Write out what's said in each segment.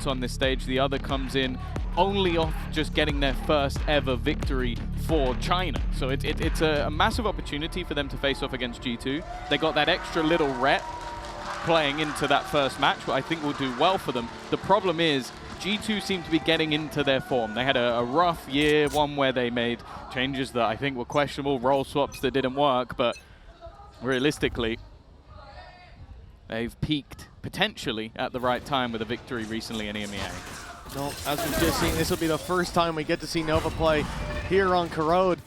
once on this stage. The other comes in only off just getting their first ever victory for China. So it's a massive opportunity for them to face off against G2. They got that extra little rep playing into that first match, but I think will do well for them. The problem is G2 seem to be getting into their form. They had a rough year, one where they made changes that I think were questionable, role swaps that didn't work, but realistically, they've peaked potentially at the right time with a victory recently in EMEA. No, as we've just seen, this will be the first time we get to see Nova play here on Corrode.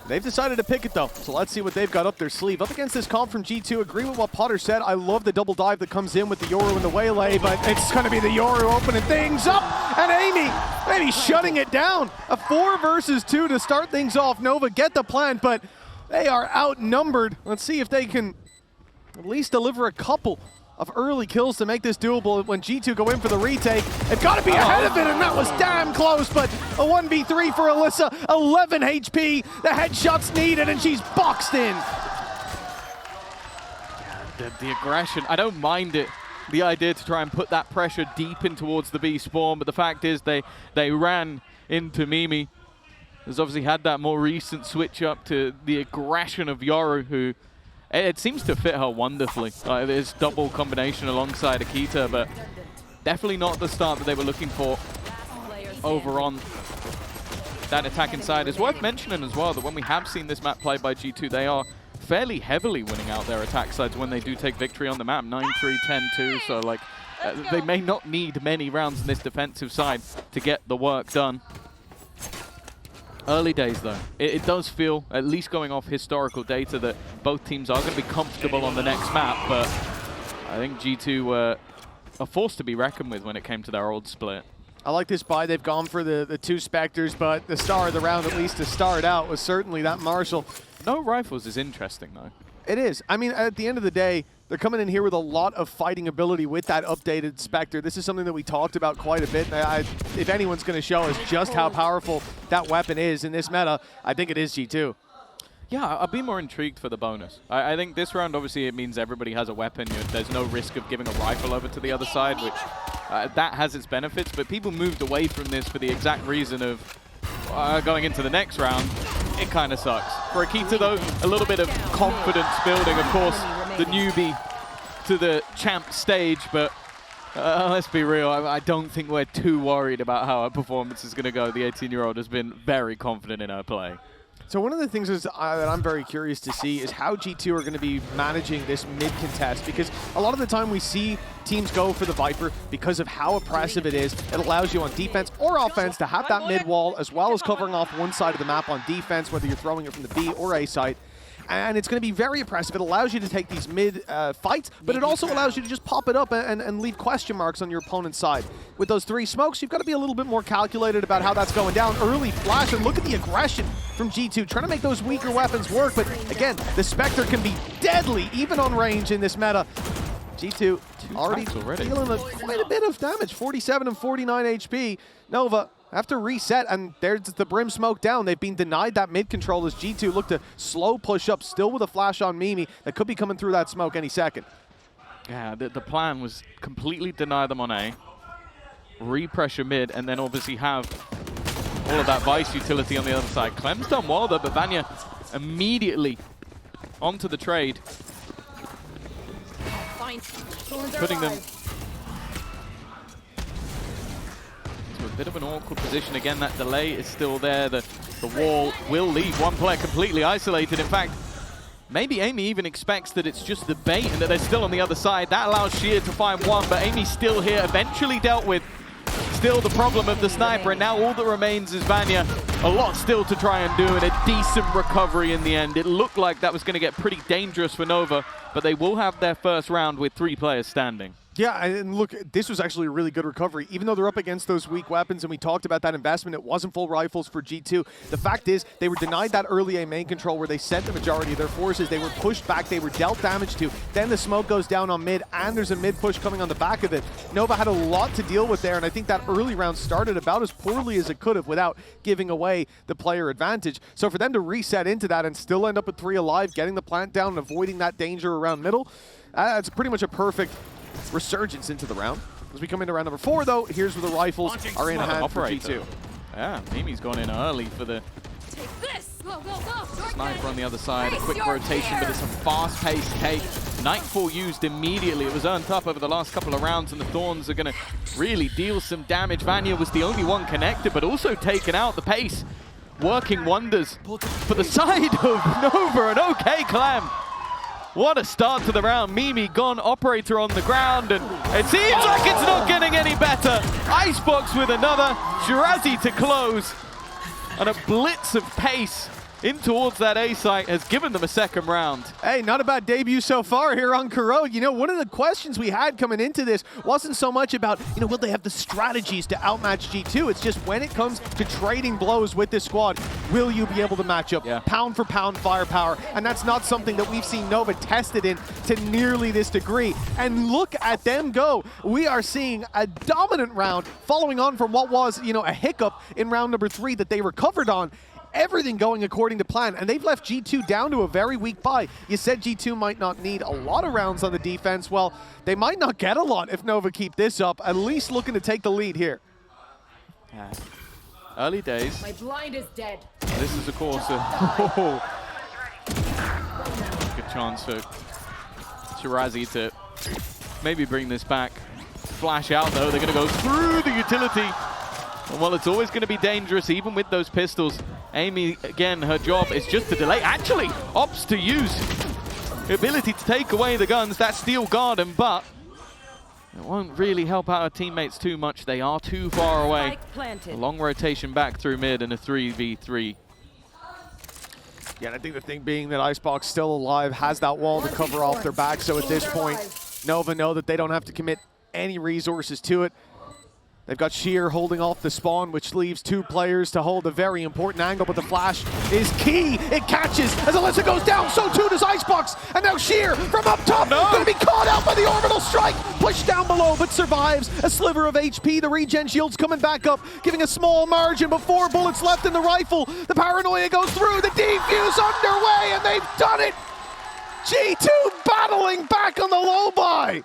They've decided to pick it though, so let's see what they've got up their sleeve. Up against this comp from G2, agree with what Potter said. I love the double dive that comes in with the Yoru and the Waylay, but it's going to be the Yoru opening things up, and Amy shutting it down. A 4 versus 2 to start things off. Nova get the plant, but they are outnumbered. Let's see if they can at least deliver a couple of early kills to make this doable when G2 go in for the retake. They've got to be ahead of it, and that was damn close, but a 1v3 for Alyssa, 11 HP, the headshot's needed, and she's boxed in. The aggression, I don't mind it. The idea to try and put that pressure deep in towards the B spawn, but the fact is they ran into Mimi. Has obviously had that more recent switch up to the aggression of Yoru, who it seems to fit her wonderfully. This double combination alongside Akita, but definitely not the start that they were looking for over on that attacking side. It's worth mentioning as well that when we have seen this map played by G2, they are fairly heavily winning out their attack sides when they do take victory on the map. 9-3, 10-2, so like they may not need many rounds on this defensive side to get the work done. Early days though, it does feel, at least going off historical data, that both teams are going to be comfortable on the next map, but I think G2 are forced to be reckoned with when it came to their old split. I like this buy. They've gone for the 2 Spectres, but the star of the round, at least to start out, was certainly that Marshall. No rifles is interesting though. It is. I mean, at the end of the day, they're coming in here with a lot of fighting ability with that updated Spectre. This is something that we talked about quite a bit. If anyone's going to show us just how powerful that weapon is in this meta, I think it is G2. Yeah, I'd be more intrigued for the bonus. I think this round, obviously, it means everybody has a weapon. There's no risk of giving a rifle over to the other side, which that has its benefits. But people moved away from this for the exact reason of going into the next round. It kind of sucks. For Akita, though, a little bit of confidence building. Of course, the newbie to the champ stage, but let's be real, I don't think we're too worried about how her performance is going to go. The 18-year-old has been very confident in her play. So one of the things that I'm very curious to see is how G2 are going to be managing this mid-contest, because a lot of the time we see teams go for the Viper because of how oppressive it is. It allows you on defense or offense to have that mid-wall, as well as covering off one side of the map on defense, whether you're throwing it from the B or A site. And it's going to be very oppressive. It allows you to take these mid fights, but it also allows you to just pop it up and leave question marks on your opponent's side. With those 3 smokes, you've got to be a little bit more calculated about how that's going down. Early flash, and look at the aggression from G2, trying to make those weaker weapons work. But again, the Spectre can be deadly, even on range in this meta. G2 already dealing quite a bit of damage, 47 and 49 HP. Nova have to reset, and there's the Brim smoke down. They've been denied that mid control as G2 look to slow push up, still with a flash on Mimi that could be coming through that smoke any second. Yeah, the plan was completely deny them on A, re-pressure mid, and then obviously have all of that Vice utility on the other side. Clem's done well though, but Vanya immediately onto the trade, putting them a bit of an awkward position. Again, that delay is still there. The wall will leave one player completely isolated. In fact, maybe Amy even expects that it's just the bait and that they're still on the other side. That allows Sheer to find one, but Amy's still here, eventually dealt with. Still the problem of the sniper, and now all that remains is Vanya. A lot still to try and do, and a decent recovery in the end. It looked like that was going to get pretty dangerous for Nova, but they will have their first round with 3 players standing. Yeah, and look, this was actually a really good recovery. Even though they're up against those weak weapons, and we talked about that investment, it wasn't full rifles for G2. The fact is, they were denied that early A main control where they sent the majority of their forces. They were pushed back, they were dealt damage to. Then the smoke goes down on mid, and there's a mid push coming on the back of it. Nova had a lot to deal with there, and I think that early round started about as poorly as it could have without giving away the player advantage. So for them to reset into that and still end up with 3 alive, getting the plant down and avoiding that danger around middle, it's pretty much a perfect resurgence into the round. As we come into round number 4, though, here's where the rifles are in hand for G2. Yeah, Mimi's gone in early for the sniper on the other side. A quick rotation, but it's a fast-paced take. Nightfall used immediately. It was earned up over the last couple of rounds, and the Thorns are going to really deal some damage. Vanya was the only one connected, but also taken out. The pace working wonders for the side of Nova, and okay, Clem. What a start to the round. Mimi gone, operator on the ground, and it seems like it's not getting any better. Icebox with another, Shirazi to close, and a blitz of pace in towards that A site has given them a second round. Hey, not a bad debut so far here on Corrode. You know, one of the questions we had coming into this wasn't so much about, you know, will they have the strategies to outmatch G2? It's just when it comes to trading blows with this squad, will you be able to match up pound for pound firepower? And that's not something that we've seen Nova tested in to nearly this degree. And look at them go. We are seeing a dominant round following on from what was, you know, a hiccup in round number 3 that they recovered on. Everything going according to plan, and they've left G2 down to a very weak buy. You said G2 might not need a lot of rounds on the defense. Well, they might not get a lot if Nova keep this up, at least looking to take the lead here. Yeah. Early days. My blind is dead. This is, of course, a good chance for Shirazi to maybe bring this back. Flash out, though. They're going to go through the utility. And while it's always going to be dangerous, even with those pistols, Amy, again, her job is just to delay. Actually, opts to use the ability to take away the guns, that steel garden, but it won't really help out her teammates too much. They are too far away. A long rotation back through mid and a 3v3. Yeah, and I think the thing being that Icebox still alive, has that wall to cover off their back, so at this point, Nova know that they don't have to commit any resources to it. They've got Sheer holding off the spawn, which leaves 2 players to hold a very important angle, but the flash is key. It catches as Alyssa goes down, so too does Icebox. And now Sheer from up top, going to be caught out by the orbital strike. Pushed down below, but survives. A sliver of HP, the regen shield's coming back up, giving a small margin, but 4 bullets left in the rifle. The paranoia goes through, the defuse underway, and they've done it. G2 battling back on the low buy.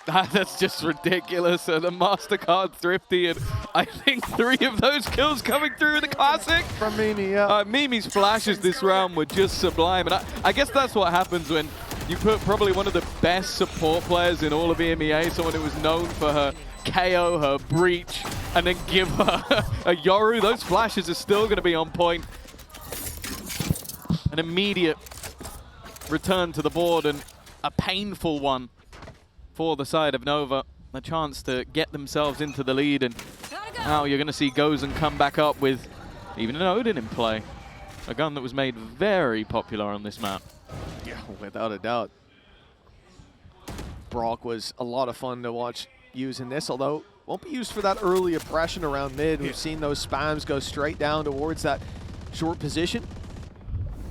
That's just ridiculous. The MasterCard thrifty, and I think 3 of those kills coming through the classic. From Mimi, yeah. Mimi's flashes this round were just sublime, and I guess that's what happens when you put probably one of the best support players in all of EMEA, someone who was known for her KO, her breach, and then give her a Yoru. Those flashes are still going to be on point. An immediate return to the board, and a painful one for the side of Nova. A chance to get themselves into the lead, and now you're going to see Gozen come back up with even an Odin in play. A gun that was made very popular on this map. Yeah, without a doubt. Brock was a lot of fun to watch using this, although won't be used for that early oppression around mid. We've seen those spams go straight down towards that short position.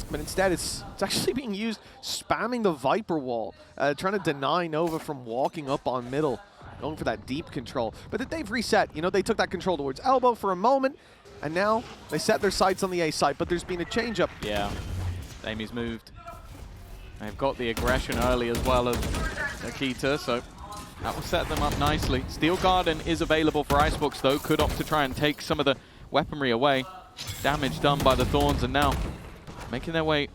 But instead, it's actually being used spamming the Viper wall, trying to deny Nova from walking up on middle, going for that deep control. But that they've reset. You know, they took that control towards elbow for a moment, and now they set their sights on the A site, but there's been a change-up. Yeah, Amy's moved. They've got the aggression early as well as Akita, so that will set them up nicely. Steel Garden is available for Icebox, though. Could opt to try and take some of the weaponry away. Damage done by the Thorns, and now making their way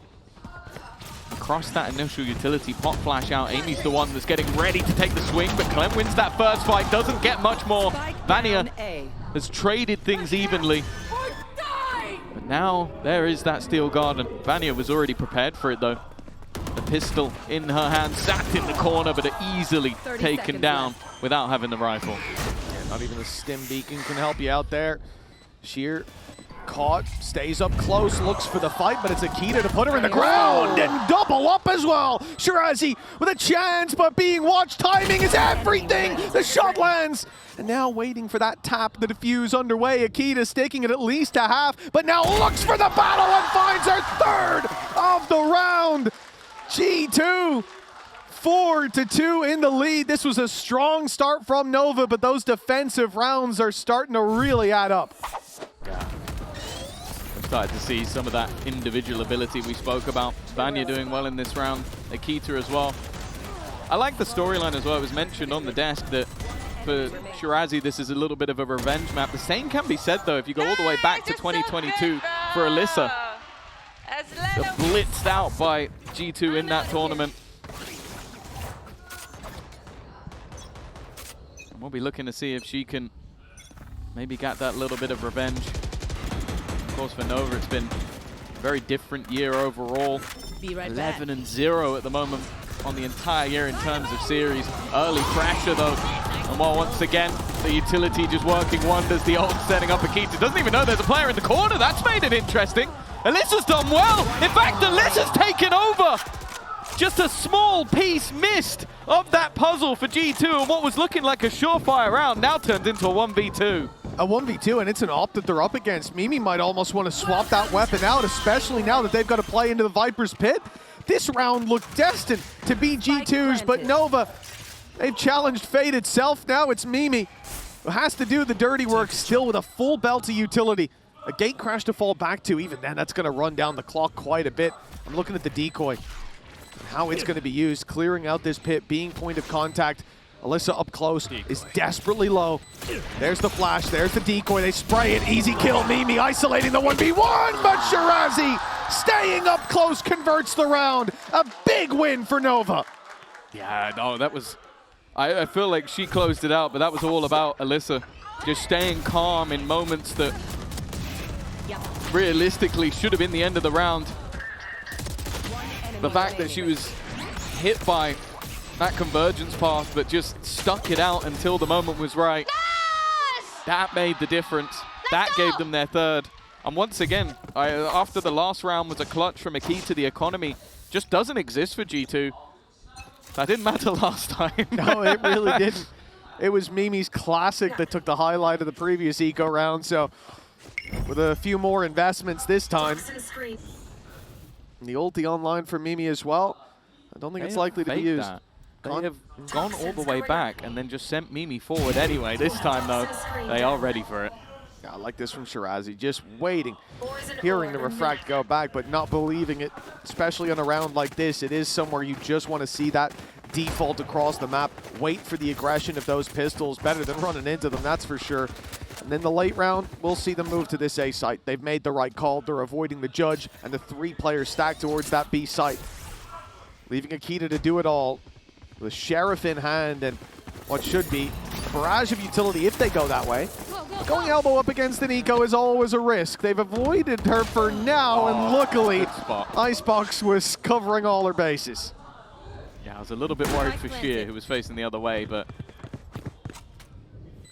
across that initial utility. Pot flash out. Amy's the one that's getting ready to take the swing, but Clem wins that first fight. Doesn't get much more. Vanya has traded things evenly. But now there is that Steel Garden. Vanya was already prepared for it, though. The pistol in her hand, sat in the corner, but easily taken down without having the rifle. Yeah, not even a stim beacon can help you out there. Sheer caught, stays up close, looks for the fight, but it's Akita to put her in the ground and double up as well. Shirazi with a chance, but being watched. Timing is everything. The shot lands. And now waiting for that tap, the defuse underway. Akita sticking it at least a half, but now looks for the battle and finds her 3rd of the round. G2 4-2 in the lead. This was a strong start from Nova, but those defensive rounds are starting to really add up. Yeah. Started to see some of that individual ability we spoke about. Vanya doing well in this round. Akita as well. I like the storyline as well. It was mentioned on the desk that for Shirazi, this is a little bit of a revenge map. The same can be said, though, if you go all the way back to 2022 for Alyssa. Blitzed out by G2 in that tournament. And we'll be looking to see if she can maybe get that little bit of revenge. Of course, for Nova, it's been a very different year overall. 11-0 at the moment on the entire year in terms of series. Early pressure, though. And while once again, the utility just working wonders. The ult setting up Akita. Doesn't even know there's a player in the corner. That's made it interesting. Alyssa's done well. In fact, Alyssa's taken over. Just a small piece missed of that puzzle for G2, and what was looking like a surefire round now turns into a 1v2. A 1v2, and it's an op that they're up against. Mimi might almost want to swap that weapon out, especially now that they've got to play into the Viper's pit. This round looked destined to be G2's, but Nova, they've challenged fate itself. Now it's Mimi who has to do the dirty work, still with a full belt of utility. A gate crash to fall back to. Even then, that's going to run down the clock quite a bit. I'm looking at the decoy and how it's going to be used. Clearing out this pit, being point of contact. Alyssa up close is desperately low. There's the flash, there's the decoy. They spray it, easy kill. Mimi isolating the 1v1, but Shirazi staying up close converts the round. A big win for Nova. Yeah, no, that was... I feel like she closed it out, but that was all about Alyssa. Just staying calm in moments that realistically should have been the end of the round. The fact that she was hit by that convergence path, but just stuck it out until the moment was right. Yes! That made the difference. That gave them their third. And once again, after the last round was a clutch from Akita, the economy just doesn't exist for G2. That didn't matter last time. No, it really didn't. It was Mimi's classic that took the highlight of the previous eco round. So with a few more investments this time. And the ulti online for Mimi as well. I don't think it's likely to be used. They have gone all the way back and then just sent Mimi forward anyway. This time, though, they are ready for it. Yeah, I like this from Shirazi, just waiting, hearing the refract go back, but not believing it, especially on a round like this. It is somewhere you just want to see that default across the map, wait for the aggression of those pistols, better than running into them, that's for sure. And then the late round, we'll see them move to this A site. They've made the right call, they're avoiding the judge, and the 3 players stacked towards that B site, leaving Akita to do it all. The Sheriff in hand and what should be a barrage of utility if they go that way. Going elbow up against an eco is always a risk. They've avoided her for now, and luckily, Icebox was covering all her bases. Yeah, I was a little bit worried for Sheer, who was facing the other way, but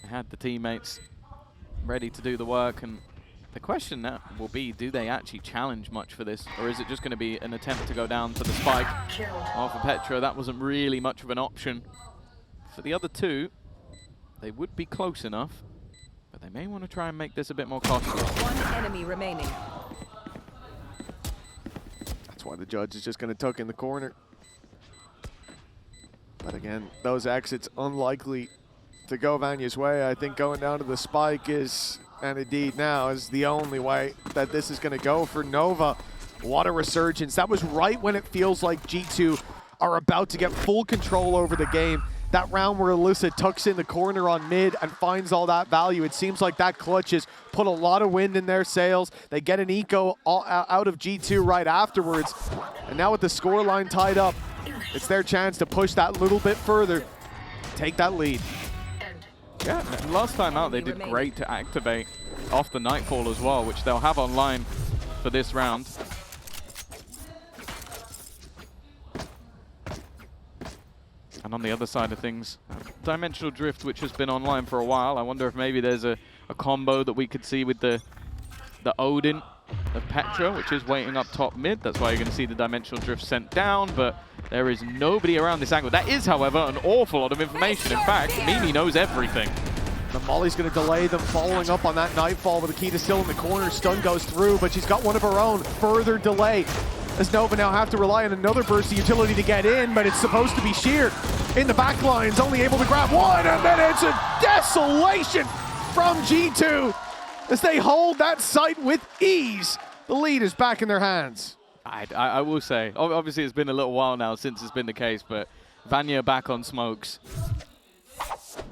I had the teammates ready to do the work, and the question now will be, do they actually challenge much for this, or is it just going to be an attempt to go down for the spike? Well, for Petra, that wasn't really much of an option. For the other two, they would be close enough, but they may want to try and make this a bit more costly. One enemy remaining. That's why the judge is just going to tuck in the corner. But again, those exits unlikely to go Vanya's way. I think going down to the spike is, and indeed now, is the only way that this is going to go for Nova. What a resurgence. That was right when it feels like G2 are about to get full control over the game. That round where Alyssa tucks in the corner on mid and finds all that value. It seems like that clutch has put a lot of wind in their sails. They get an eco out of G2 right afterwards. And now with the scoreline tied up, it's their chance to push that little bit further, take that lead. Yeah, last time out they did great to activate off the Nightfall as well, which they'll have online for this round. And on the other side of things, Dimensional Drift, which has been online for a while. I wonder if maybe there's a combo that we could see with the Odin of Petra, which is waiting up top mid. That's why you're going to see the Dimensional Drift sent down, but there is nobody around this angle. That is, however, an awful lot of information. In fact, Mimi knows everything. The Molly's going to delay them, following up on that Nightfall with Akita still in the corner. Stun goes through, but she's got one of her own. Further delay as Nova now have to rely on another burst of utility to get in, but it's supposed to be Sheer in the back lines, only able to grab one, and then it's a desolation from G2 as they hold that site with ease. The lead is back in their hands. I will say, obviously it's been a little while now since it's been the case, but Vanya back on smokes.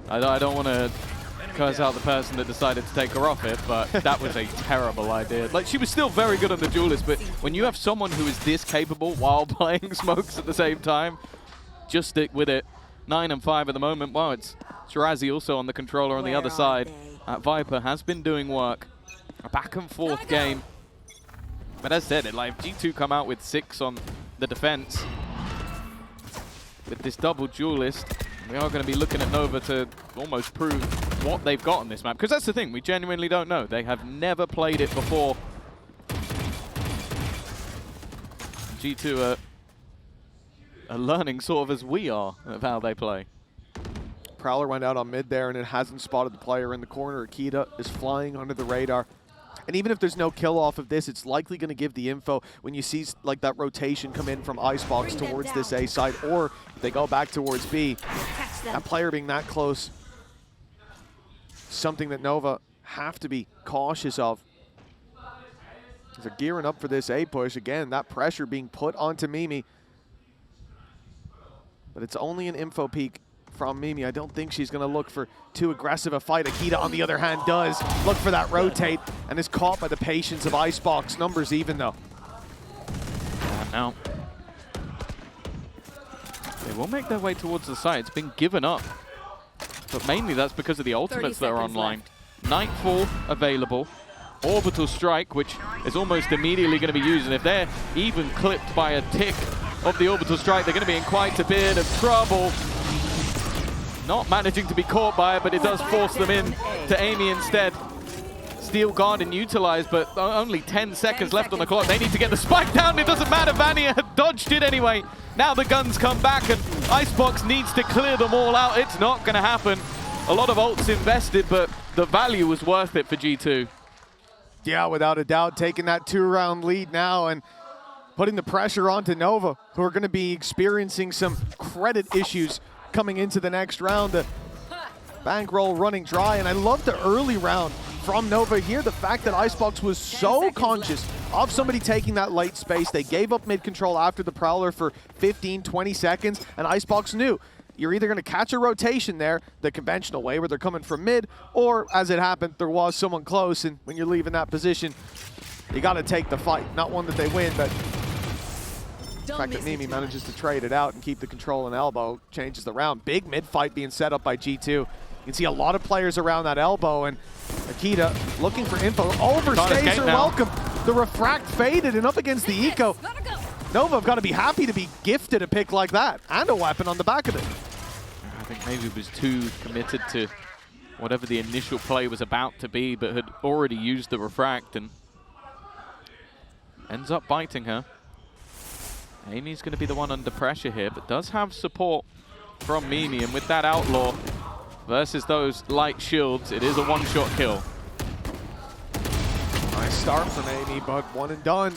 I don't want to curse out the person that decided to take her off it, but that was a terrible idea. Like, she was still very good on the duelist, but when you have someone who is this capable while playing smokes at the same time, just stick with it. 9 and 5 at the moment. Wow, it's Shirazi also on the controller on the other side. Viper has been doing work. A back and forth game. But as said, like G2 come out with 6 on the defense. With this double duelist, we are going to be looking at Nova to almost prove what they've got on this map. Because that's the thing, we genuinely don't know. They have never played it before. G2 are learning sort of as we are of how they play. Prowler went out on mid there, and it hasn't spotted the player in the corner. Akita is flying under the radar. And even if there's no kill off of this, it's likely going to give the info when you see like that rotation come in from Icebox towards this A side, or if they go back towards B. That player being that close, something that Nova have to be cautious of. As they're gearing up for this A push. Again, that pressure being put onto Mimi. But it's only an info peek from Mimi. I don't think she's going to look for too aggressive a fight. Akita, on the other hand, does look for that rotate and is caught by the patience of Icebox. Numbers even, though. Now, they will make their way towards the site. It's been given up. But mainly that's because of the ultimates that are online. Nightfall available. Orbital Strike, which is almost immediately going to be used. And if they're even clipped by a tick of the Orbital Strike, they're going to be in quite a bit of trouble. Not managing to be caught by it, but it does force them in to Amy instead. Steel Garden utilized, but only 10 seconds left on the clock. They need to get the spike down. It doesn't matter. Vania had dodged it anyway. Now the guns come back, and Icebox needs to clear them all out. It's not going to happen. A lot of ults invested, but the value was worth it for G2. Yeah, without a doubt, taking that 2-round lead now and putting the pressure onto Nova, who are going to be experiencing some credit issues coming into the next round. The bankroll running dry, and I love the early round from Nova here. The fact that Icebox was so conscious of somebody taking that late space. They gave up mid control after the Prowler for 15, 20 seconds, and Icebox knew you're either going to catch a rotation there, the conventional way where they're coming from mid, or as it happened, there was someone close, and when you're leaving that position, you got to take the fight. Not one that they win, but the fact that Mimi manages to trade it out and keep the control and elbow changes the round. Big mid fight being set up by G2. You can see a lot of players around that elbow, and Akita looking for info. Overstays are welcome. The refract faded and up against the eco. Nova have got to be happy to be gifted a pick like that and a weapon on the back of it. I think maybe it was too committed to whatever the initial play was about to be, but had already used the refract and ends up biting her. Amy's going to be the one under pressure here, but does have support from Mimi, and with that Outlaw versus those light shields, it is a one-shot kill. Nice start from Amy, but one and done.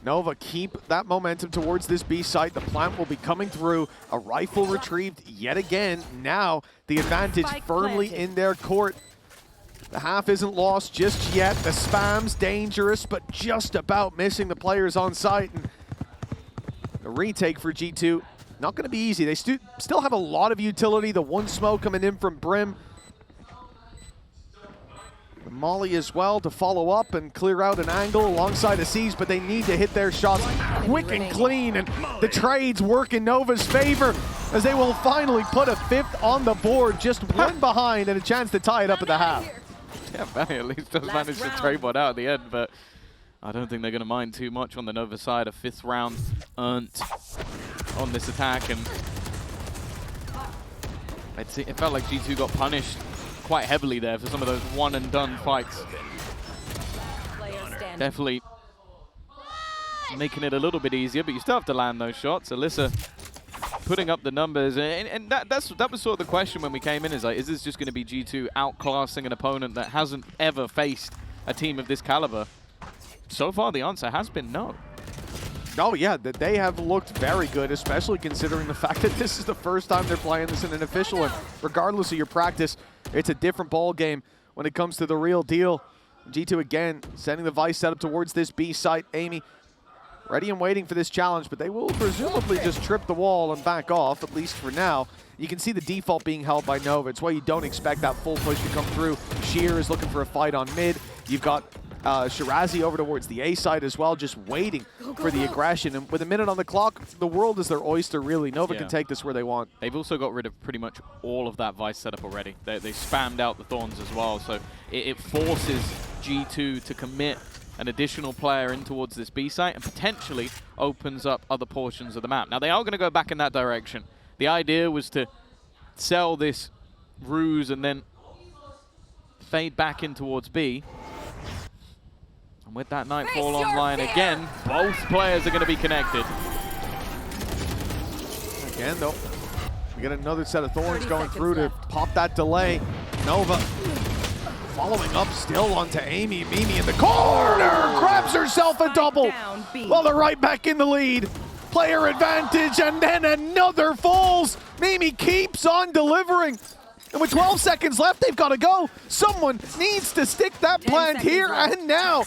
Nova keep that momentum towards this B site. The plant will be coming through. A rifle retrieved yet again. Now the advantage firmly in their court. The half isn't lost just yet. The spam's dangerous, but just about missing the players on site. And the retake for G2, not going to be easy. They still have a lot of utility. The one smoke coming in from Brim. The Molly as well to follow up and clear out an angle alongside the C's, but they need to hit their shots quick and clean, and the trades work in Nova's favor as they will finally put a 5th on the board, just one behind and a chance to tie it up at the half. Yeah, Manny at least does manage to trade one out at the end, but I don't think they're going to mind too much on the Nova side. A 5th round earned on this attack, and it felt like G2 got punished quite heavily there for some of those one-and-done fights. Definitely making it a little bit easier, but you still have to land those shots. Alyssa putting up the numbers, and that was sort of the question when we came in, is like, is this just going to be G2 outclassing an opponent that hasn't ever faced a team of this caliber? So far, the answer has been no. Oh yeah, that they have looked very good, especially considering the fact that this is the first time they're playing this in an official, and regardless of your practice, it's a different ball game when it comes to the real deal. G2 again sending the Vice setup towards this B site. Amy ready and waiting for this challenge, but they will presumably just trip the wall and back off, at least for now. You can see the default being held by Nova. It's why you don't expect that full push to come through. Sheer is looking for a fight on mid. You've got Shirazi over towards the A side as well, just waiting for the aggression. And with a minute on the clock, the world is their oyster, really. Nova can take this where they want. They've also got rid of pretty much all of that Vice setup already. They spammed out the Thorns as well, so it forces G2 to commit an additional player in towards this B site and potentially opens up other portions of the map. Now, they are going to go back in that direction. The idea was to sell this ruse and then fade back in towards B. And with that Nightfall online again, both players are going to be connected. Again, though, we get another set of Thorns going through to pop that delay. Nova following up still onto Amy. Mimi in the corner, grabs herself a double. Well, they're right back in the lead. Player advantage, and then another falls. Mimi keeps on delivering. And with 12 seconds left, they've got to go. Someone needs to stick that plant here and now.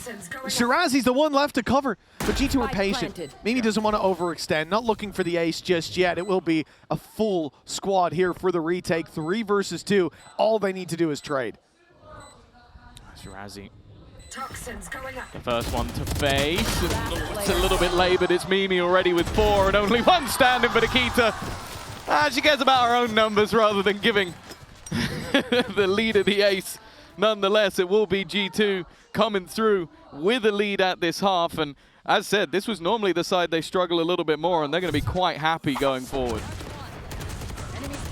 Shirazi's the one left to cover, but G2 are patient. Mimi doesn't want to overextend, not looking for the ace just yet. It will be a full squad here for the retake, 3 versus 2. All they need to do is trade. Shirazi, the first one to face. It's a little bit late, but it's Mimi already with 4 and only 1 standing for Nikita. She cares about her own numbers rather than giving the lead of the ace. Nonetheless, it will be G2 coming through with a lead at this half. And as said, this was normally the side they struggle a little bit more, and they're going to be quite happy going forward.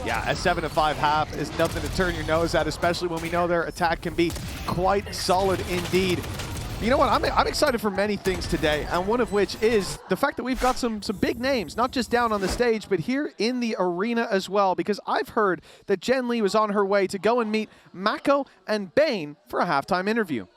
Yeah, a 7-5 half is nothing to turn your nose at, especially when we know their attack can be quite solid indeed. You know what, I'm excited for many things today, and one of which is the fact that we've got some big names, not just down on the stage, but here in the arena as well, because I've heard that Jen Lee was on her way to go and meet Mako and Bane for a halftime interview.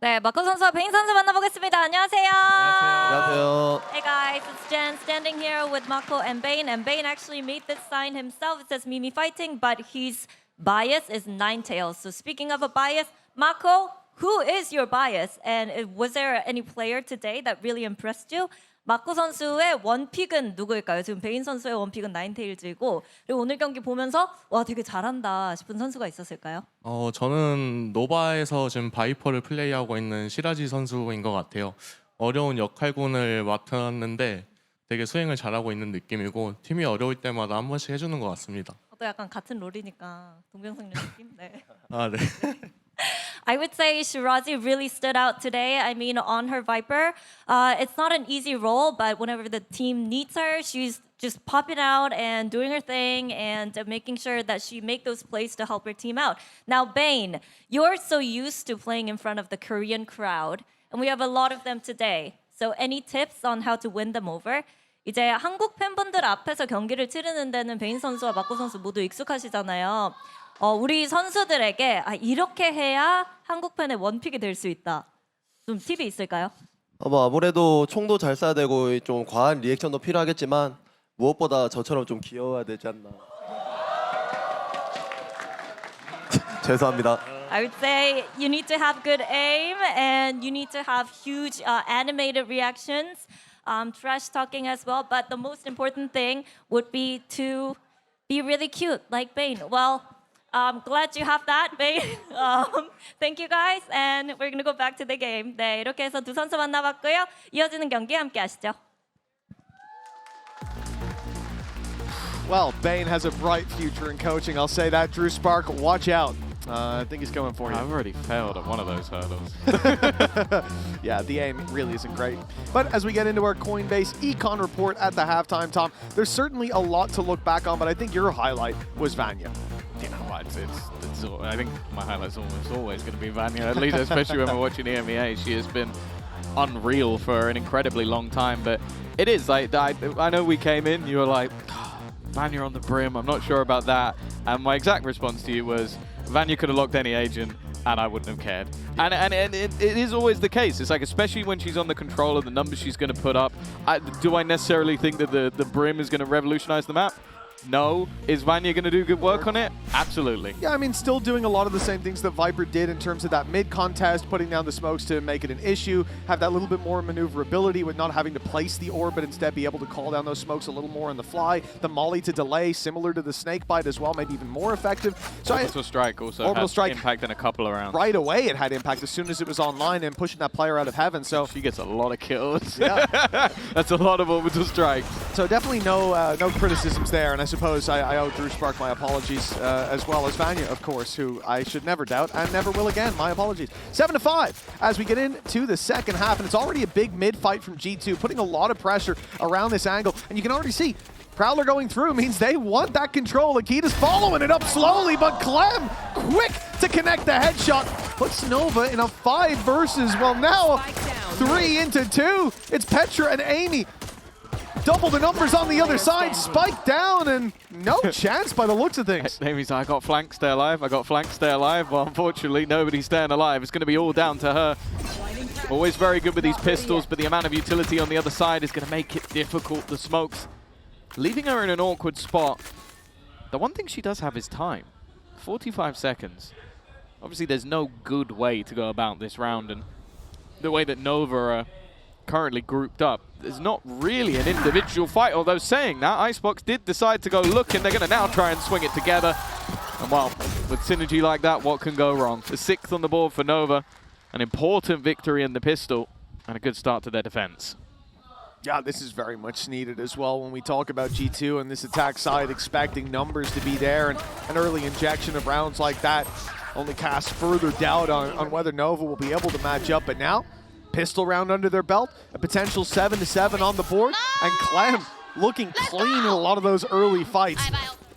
네, 마코 선수와 베인 선수 만나보겠습니다. 안녕하세요. 안녕하세요. Hey guys, it's Jen standing here with Mako and Bane actually made this sign himself. It says Mimi fighting, but his bias is Ninetales. So speaking of a bias, Mako, who is your bias? And was there any player today that really impressed you? 마코 선수의 원픽은 누구일까요? 지금 베인 선수의 원픽은 나인테일즈이고, 그리고 오늘 경기 보면서 와 되게 잘한다 싶은 선수가 있었을까요? 저는 노바에서 지금 바이퍼를 플레이하고 있는 시라지 선수인 것 같아요. 어려운 역할군을 맡았는데 되게 수행을 잘하고 있는 느낌이고 팀이 어려울 때마다 한 번씩 해주는 것 같습니다. 또 약간 같은 롤이니까 동병상련 느낌? 네. 아, 네. I would say Shirazi really stood out today. I mean, on her Viper, it's not an easy role, but whenever the team needs her, she's just popping out and doing her thing and making sure that she make those plays to help her team out. Now, Bane, you're so used to playing in front of the Korean crowd, and we have a lot of them today. So any tips on how to win them over? 이제 한국 팬분들 앞에서 경기를 치르는 데는 베인 선수와 마코 선수 모두 익숙하시잖아요. 우리 선수들에게 이렇게 해야 한국 팬의 원픽이 될 수 있다. 좀 팁이 있을까요? 아무래도 총도 잘 쏴야 되고 좀 과한 리액션도 필요하겠지만 무엇보다 저처럼 좀 귀여워야 되지 않나. 죄송합니다. I would say you need to have good aim and you need to have huge animated reactions, trash talking as well. But the most important thing would be to be really cute, like Bane. Well, I'm glad you have that, Bane. Thank you guys, and we're gonna go back to the game. 네, 이렇게 해서 두 선수 만나봤고요. 이어지는 경기 함께 하시죠. Well, Bane has a bright future in coaching, I'll say that. Drew Spark, watch out. I think he's coming for you. I've already failed at one of those hurdles. Yeah, the aim really isn't great. But as we get into our Coinbase econ report at the halftime, Tom, there's certainly a lot to look back on, but I think your highlight was Vanya. You know what? I think my highlight's almost always going to be Vanya, at least, especially when we're watching EMEA. She has been unreal for an incredibly long time, but it is like, I know we came in, you were like, Vanya on the brim, I'm not sure about that. And my exact response to you was, Vanya could have locked any agent and I wouldn't have cared. And it is always the case. It's like, especially when she's on the controller, the numbers she's going to put up. Do I necessarily think that the brim is going to revolutionize the map? No. Is Vanya going to do good work on it? Absolutely. Yeah, I mean, still doing a lot of the same things that Viper did in terms of that mid-contest, putting down the smokes to make it an issue, have that little bit more maneuverability with not having to place the orb, but instead be able to call down those smokes a little more on the fly. The molly to delay, similar to the snake bite as well, maybe even more effective. So Orbital Strike also Orbital has Strike impact in a couple of rounds. Right away it had impact as soon as it was online and pushing that player out of heaven. So She gets a lot of kills. Yeah. That's a lot of Orbital Strike. So definitely no criticisms there, and I suppose I owe Drew Spark my apologies, as well as Vanya, of course, who I should never doubt and never will again. My apologies. 7-5 as we get into the second half, and it's already a big mid-fight from G2, putting a lot of pressure around this angle, and you can already see Prowler going through means they want that control. Akita's following it up slowly, but Clem, quick to connect the headshot, puts Nova in a 5 versus, well now, 3 into 2. It's Petra and Amy. Double the numbers on the other side, spike down, and no chance by the looks of things. Amy's like, I got flanked, stay alive. I got flanked, stay alive. Well, unfortunately, nobody's staying alive. It's going to be all down to her. Always very good with these pistols, but the amount of utility on the other side is going to make it difficult. The smokes leaving her in an awkward spot. The one thing she does have is time. 45 seconds. Obviously, there's no good way to go about this round, and the way that Nova are currently grouped up, there's not really an individual fight, although saying that, Icebox did decide to go look, and they're going to now try and swing it together. And well, with synergy like that, what can go wrong? The 6th on the board for Nova, an important victory in the pistol, and a good start to their defense. Yeah, this is very much needed as well when we talk about G2 and this attack side, expecting numbers to be there, and an early injection of rounds like that only casts further doubt on whether Nova will be able to match up. But now, pistol round under their belt, a potential 7-7 on the board, and Clem looking clean in a lot of those early fights.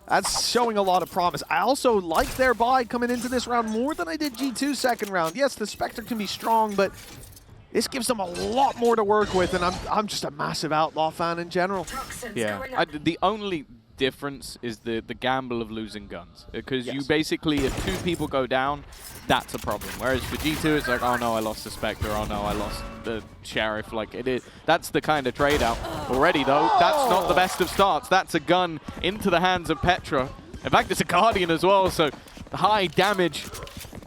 That's showing a lot of promise. I also like their buy coming into this round more than I did G2's second round. Yes, the Spectre can be strong, but this gives them a lot more to work with, and I'm just a massive Outlaw fan in general. Yeah, the only difference is the gamble of losing guns, because Yes. you basically, if 2 people go down, that's a problem. Whereas for G2, it's like, oh no, I lost the Spectre, oh no, I lost the Sheriff. Like, it is, that's the kind of trade-out. Already though, that's not the best of starts. That's a gun into the hands of Petra. In fact, it's a Guardian as well, so high damage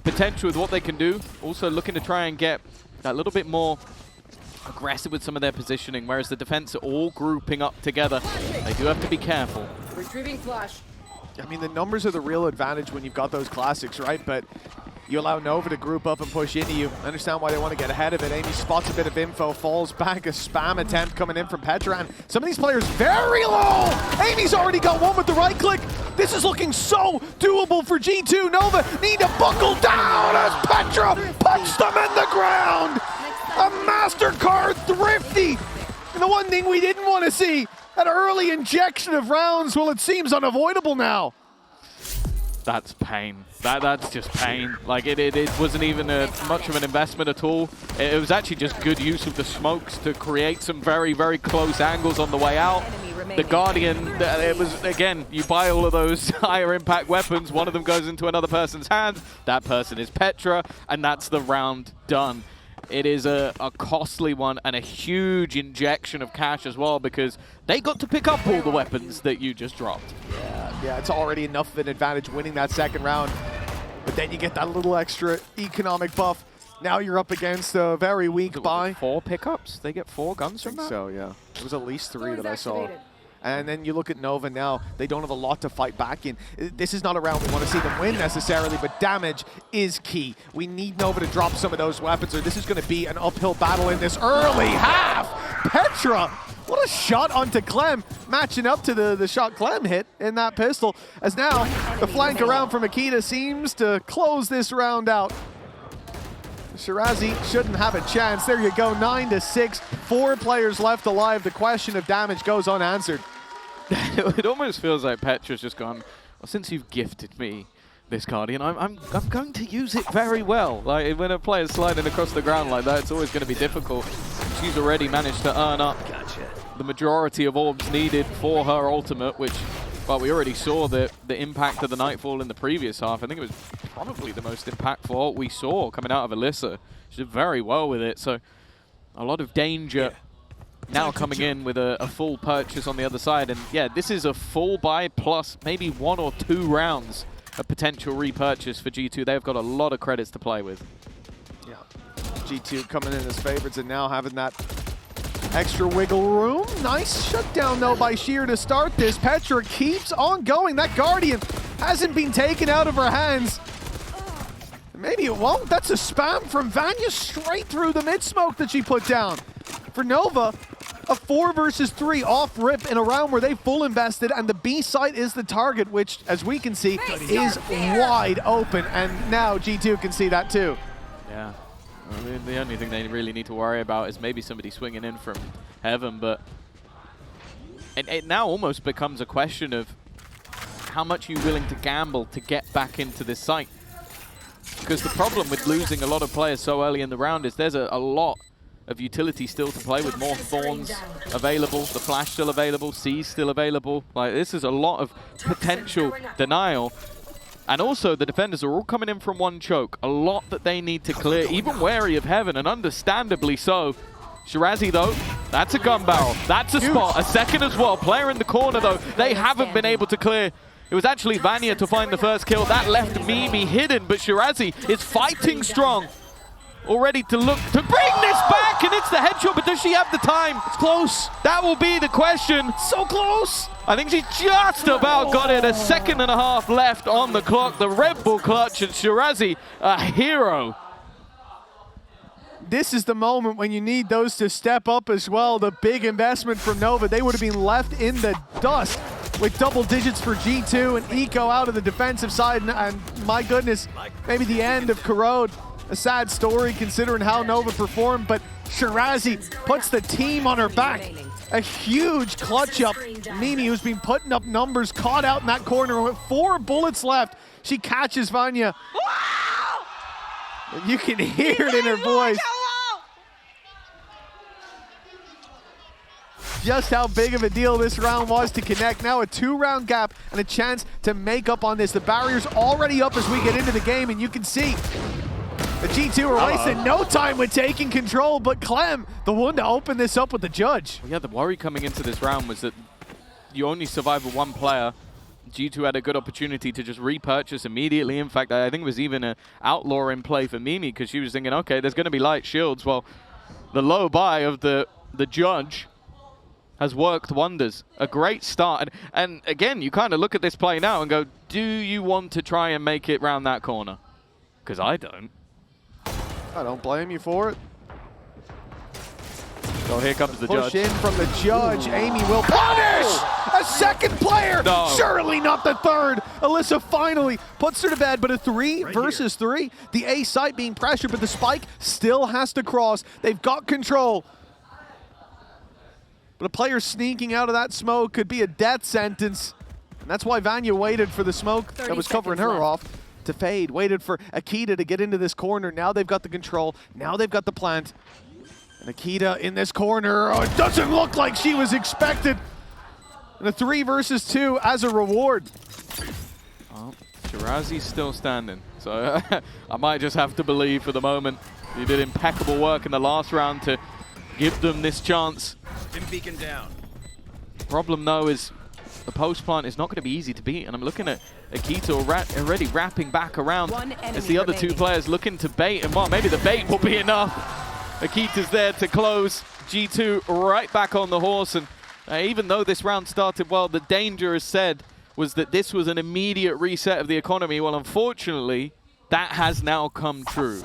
potential with what they can do. Also looking to try and get that little bit more aggressive with some of their positioning, whereas the defense are all grouping up together. They do have to be careful. Retrieving flash. I mean, the numbers are the real advantage when you've got those classics, right? But you allow Nova to group up and push into you. I understand why they want to get ahead of it. Amy spots a bit of info, falls back, a spam attempt coming in from Petra, and some of these players very low! Amy's already got one with the right click. This is looking so doable for G2. Nova need to buckle down as Petra puts them in the ground! A MasterCard thrifty! And the one thing we didn't want to see, an early injection of rounds, well, it seems unavoidable now. That's pain. That's just pain. Like, it wasn't even much of an investment at all. It was actually just good use of the smokes to create some very, very close angles on the way out. The Guardian, it was, again, you buy all of those higher impact weapons, one of them goes into another person's hands, that person is Petra, and that's the round done. It is a costly one and a huge injection of cash as well, because they got to pick up all the weapons that you just dropped. Yeah, it's already enough of an advantage winning that second round. But then you get that little extra economic buff. Now you're up against a very weak buy. 4 pickups? They get 4 guns from that? So, yeah. It was at least 3 that I saw. Activated. And then you look at Nova now, they don't have a lot to fight back in. This is not a round we want to see them win necessarily, but damage is key. We need Nova to drop some of those weapons, or this is going to be an uphill battle in this early half. Petra, what a shot onto Clem, matching up to the shot Clem hit in that pistol, as now the flank around from Akita seems to close this round out. Shirazi shouldn't have a chance. There you go, 9-6. 4 players left alive. The question of damage goes unanswered. It almost feels like Petra's just gone, well, since you've gifted me this Guardian, I'm going to use it very well. Like, when a player's sliding across the ground like that, it's always going to be difficult. She's already managed to earn up the majority of orbs needed for her ultimate, which, well, we already saw the impact of the Nightfall in the previous half. I think it was probably the most impactful ult we saw coming out of Alyssa. She did very well with it, so a lot of danger now coming in with a full purchase on the other side. And yeah, this is a full buy plus maybe 1 or 2 rounds of potential repurchase for G2. They've got a lot of credits to play with. Yeah, G2 coming in as favorites and now having that extra wiggle room. Nice shutdown though by Sheer to start this. Petra keeps on going. That Guardian hasn't been taken out of her hands. Maybe it won't. That's a spam from Vanya straight through the mid smoke that she put down. For Nova, a 4 versus 3 off rip in a round where they full invested, and the B site is the target, which, as we can see, is wide open. And now G2 can see that too. Yeah. I mean, the only thing they really need to worry about is maybe somebody swinging in from heaven, but it now almost becomes a question of how much you're willing to gamble to get back into this site. Because the problem with losing a lot of players so early in the round is there's a lot of utility still to play with, more Thorns available, the Flash still available, C's still available. Like, this is a lot of potential denial. And also, the defenders are all coming in from one choke. A lot that they need to clear, even wary of Heaven, and understandably so. Shirazi, though, that's a gun barrel. That's a spot. A second as well. Player in the corner, though. They haven't been able to clear. It was actually Vanya to find the first kill. That left Mimi hidden, but Shirazi is fighting strong. Already to look to bring this back, and it's the headshot, but does she have the time? It's close. That will be the question. So close. I think she just about got it. A second and a half left on the clock. The Red Bull clutch, and Shirazi, a hero. This is the moment when you need those to step up as well. The big investment from Nova. They would have been left in the dust with double digits for G2 and Eco out of the defensive side. And my goodness, maybe the end of Corrode. A sad story considering how Nova performed, but Shirazi puts the team on her back. A huge clutch up. Mimi, who's been putting up numbers, caught out in that corner with 4 bullets left. She catches Vanya. You can hear it in her voice. Just how big of a deal this round was to connect. Now a 2-round gap and a chance to make up on this. The barrier's already up as we get into the game, and you can see the G2 are wasting no time with taking control, but Clem, the one to open this up with the judge. Well, yeah, the worry coming into this round was that you only survive with 1 player. G2 had a good opportunity to just repurchase immediately. In fact, I think it was even an outlaw in play for Mimi, because she was thinking, okay, there's going to be light shields. Well, the low buy of the judge has worked wonders. A great start. And again, you kind of look at this play now and go, do you want to try and make it round that corner? Because I don't. I don't blame you for it. So here comes the Push judge. in from the judge. Amy will punish a second player. No. Surely not the third. Alyssa finally puts her to bed, but a 3 versus 3. The A site being pressured, but the spike still has to cross. They've got control. But a player sneaking out of that smoke could be a death sentence. And that's why Vanya waited for the smoke that was covering her off to fade. Waited for Akita to get into this corner. Now they've got the control. Now they've got the plant. And Akita in this corner. Oh, it doesn't look like she was expected. And a 3 versus 2 as a reward. Oh, Shirazi's still standing. So I might just have to believe for the moment. He did impeccable work in the last round to give them this chance. Beacon down. Problem though is the post plant is not going to be easy to beat, and I'm looking at Akita already wrapping back around as the other 2 players looking to bait, and well, maybe the bait will be enough. Akita's there to close. G2 right back on the horse, and even though this round started well, the danger, as said, was that this was an immediate reset of the economy. Well, unfortunately, that has now come true.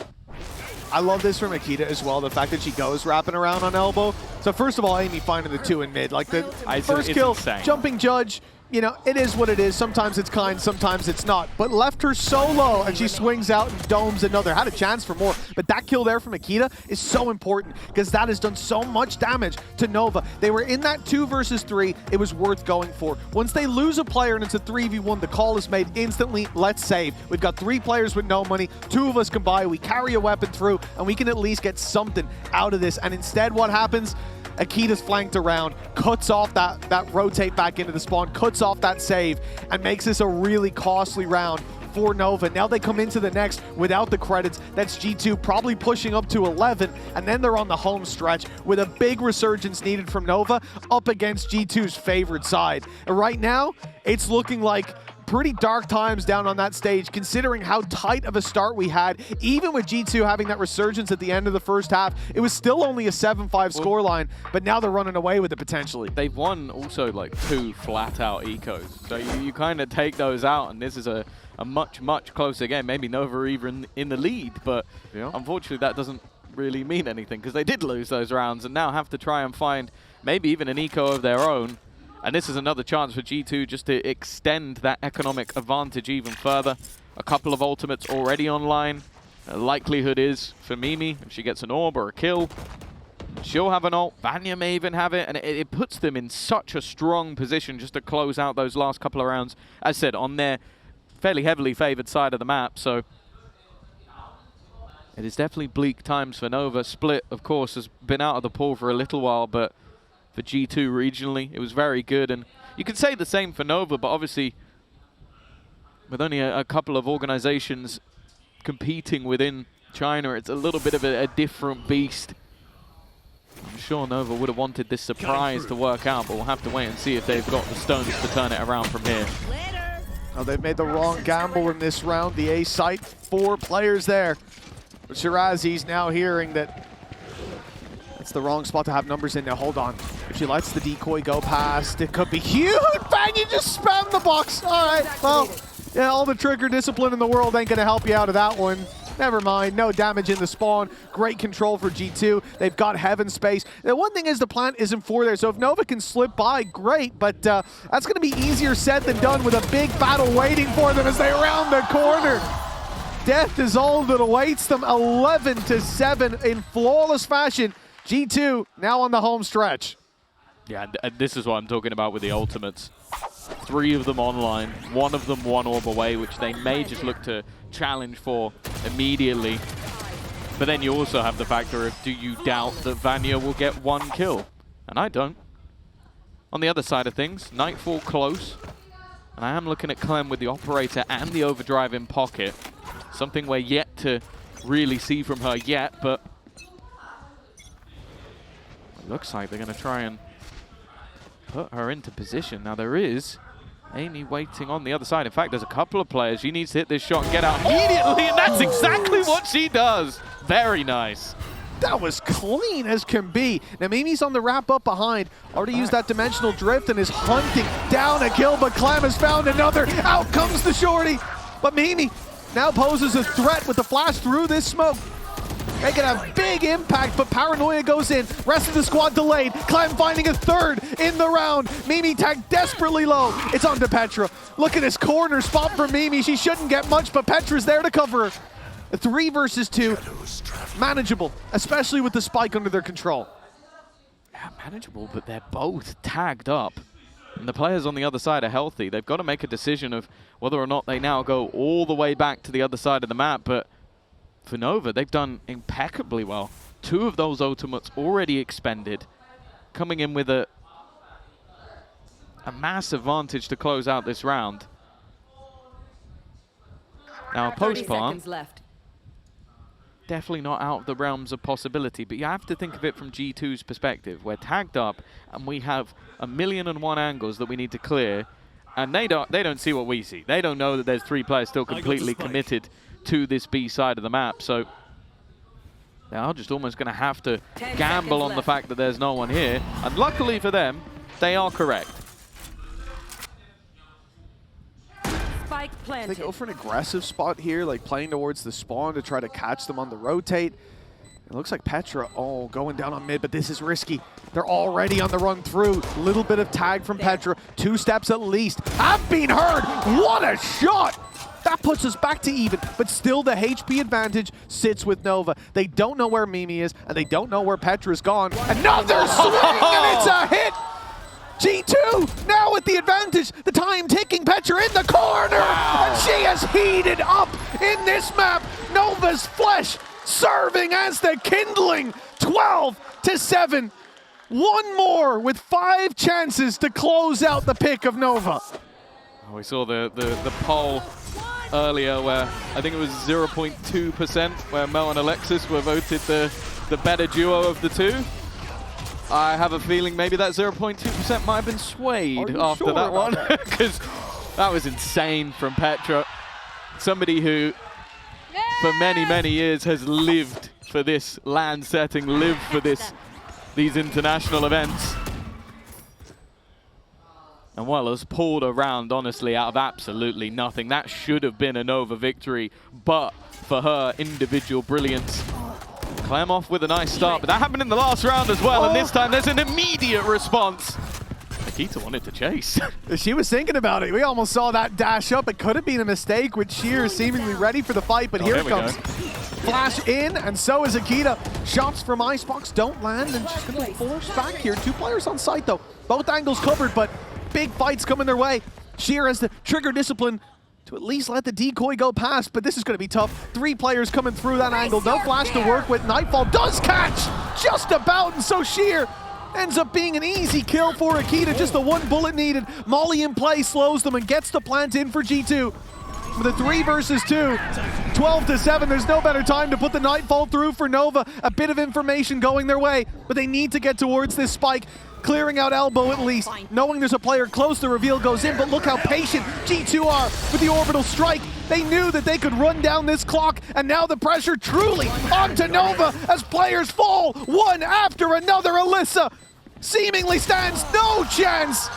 I love this from Akita as well, the fact that she goes wrapping around on elbow. So first of all, Amy finding the 2 in mid. Like the first kill, insane. Jumping judge, you know, it is what it is. Sometimes it's kind, sometimes it's not. But left her so low, and she swings out and domes another. Had a chance for more, but that kill there from Akita is so important because that has done so much damage to Nova. They were in that 2 versus 3. It was worth going for. Once they lose a player and it's a 3v1, the call is made instantly. Let's save. We've got 3 players with no money. 2 of us can buy. We carry a weapon through, and we can at least get something out of this. And instead, what happens? Akita's flanked around, cuts off that rotate back into the spawn, cuts off that save, and makes this a really costly round for Nova. Now they come into the next without the credits. That's G2 probably pushing up to 11, and then they're on the home stretch with a big resurgence needed from Nova up against G2's favorite side. And right now, it's looking like pretty dark times down on that stage, considering how tight of a start we had. Even with G2 having that resurgence at the end of the first half, it was still only a 7-5 scoreline, but now they're running away with it potentially. They've won also like 2 flat-out ecos. So you kind of take those out, and this is a much, much closer game. Maybe Nova even in the lead, but unfortunately that doesn't really mean anything because they did lose those rounds and now have to try and find maybe even an eco of their own. And this is another chance for G2 just to extend that economic advantage even further. A couple of ultimates already online. The likelihood is for Mimi, if she gets an orb or a kill, she'll have an ult. Vanya may even have it, and it puts them in such a strong position just to close out those last couple of rounds, as said, on their fairly heavily favored side of the map. So it is definitely bleak times for Nova. Split, of course, has been out of the pool for a little while, but for G2 regionally, it was very good. And you could say the same for Nova, but obviously with only a couple of organizations competing within China, it's a little bit of a different beast. I'm sure Nova would have wanted this surprise to work out, but we'll have to wait and see if they've got the stones to turn it around from here. Now they've made the wrong gamble in this round. The A site, 4 players there. But Shirazi's now hearing that it's the wrong spot to have numbers in. Now hold on. If she lets the decoy go past, it could be huge. Bang, you just spam the box. All right, well, yeah, all the trigger discipline in the world ain't gonna help you out of that one. Never mind, no damage in the spawn. Great control for G2. They've got heaven space. The one thing is the plant isn't for there, so if Nova can slip by, great, but that's gonna be easier said than done with a big battle waiting for them as they round the corner. Death is all that awaits them. 11-7 in flawless fashion. G2 now on the home stretch. Yeah, and this is what I'm talking about with the ultimates. 3 of them online, 1 of them 1 orb away, which they may just look to challenge for immediately. But then you also have the factor of, do you doubt that Vanya will get 1 kill? And I don't. On the other side of things, Nightfall close. And I am looking at Clem with the operator and the overdrive in pocket. Something we're yet to really see from her yet, but it looks like they're going to try and put her into position. Now there is Amy waiting on the other side. In fact, there's a couple of players. She needs to hit this shot and get out immediately, and that's exactly what she does. Very nice. That was clean as can be. Now Mimi's on the wrap up behind. Already used that dimensional drift and is hunting down a kill, but Clem has found another. Out comes the shorty. But Mimi now poses a threat with the flash through this smoke. Making a big impact, but Paranoia goes in. Rest of the squad delayed. Clem finding a 3rd in the round. Mimi tagged desperately low. It's on to Petra. Look at this corner spot for Mimi. She shouldn't get much, but Petra's there to cover her. A 3 versus 2. Manageable, especially with the spike under their control. Yeah, manageable, but they're both tagged up. And the players on the other side are healthy. They've got to make a decision of whether or not they now go all the way back to the other side of the map, but for Nova, they've done impeccably well. 2 of those ultimates already expended, coming in with a mass advantage to close out this round. Now, post-plant, definitely not out of the realms of possibility, but you have to think of it from G2's perspective. We're tagged up, and we have 1,000,001 angles that we need to clear, and they don't see what we see. They don't know that there's 3 players still completely committed to this B side of the map, so they are just almost going to have to gamble on the fact that there's no one here, and luckily for them, they are correct. They go for an aggressive spot here, like playing towards the spawn to try to catch them on the rotate. It looks like Petra, going down on mid, but this is risky. They're already on the run through. Little bit of tag from Petra. 2 steps at least. Have been heard. What a shot! That puts us back to even, but still the HP advantage sits with Nova. They don't know where Mimi is, and they don't know where Petra's gone. Another swing, and it's a hit! G2 now with the advantage. The time ticking. Petra in the corner, and she has heated up in this map. Nova's flesh serving as the kindling. 12-7. 1 more with 5 chances to close out the pick of Nova. We saw the pole earlier where I think it was 0.2% where Mel and Alexis were voted the better duo of the two. I have a feeling maybe that 0.2% might have been swayed after that one, because that was insane from Petra. Somebody who for many, many years has lived for this LAN setting, lived for these international events. And well, has pulled a round, honestly, out of absolutely nothing. That should have been a Nova victory, but for her individual brilliance. Clem off with a nice start, but that happened in the last round as well, and this time there's an immediate response. Nikita wanted to chase. She was thinking about it. We almost saw that dash up. It could have been a mistake with Sheer seemingly ready for the fight, but here it comes. Flash in, and so is Akita. Shots from Icebox don't land, and she's going to be forced back here. 2 players on site, though. Both angles covered, but big fights coming their way. Sheer has the trigger discipline to at least let the decoy go past, but this is going to be tough. 3 players coming through that angle. No flash to work with. Nightfall does catch just about, and so Sheer ends up being an easy kill for Akita. Just the 1 bullet needed. Molly in play slows them and gets the plant in for G2. With a 3 versus 2, 12-7. There's no better time to put the Nightfall through for Nova. A bit of information going their way, but they need to get towards this spike. Clearing out elbow at least, knowing there's a player close, the reveal goes in, but look how patient G2 are with the orbital strike. They knew that they could run down this clock, and now the pressure truly onto Nova as players fall one after another. Alyssa seemingly stands no chance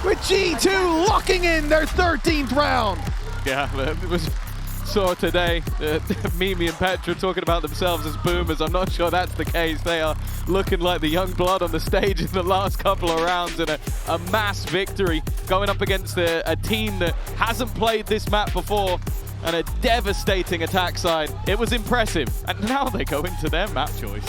with G2 locking in their 13th round. Yeah, it was saw today Mimi and Petra talking about themselves as boomers. I'm not sure that's the case. They are looking like the young blood on the stage in the last couple of rounds, and a mass victory going up against a team that hasn't played this map before, and a devastating attack side. It was impressive, and now they go into their map choice.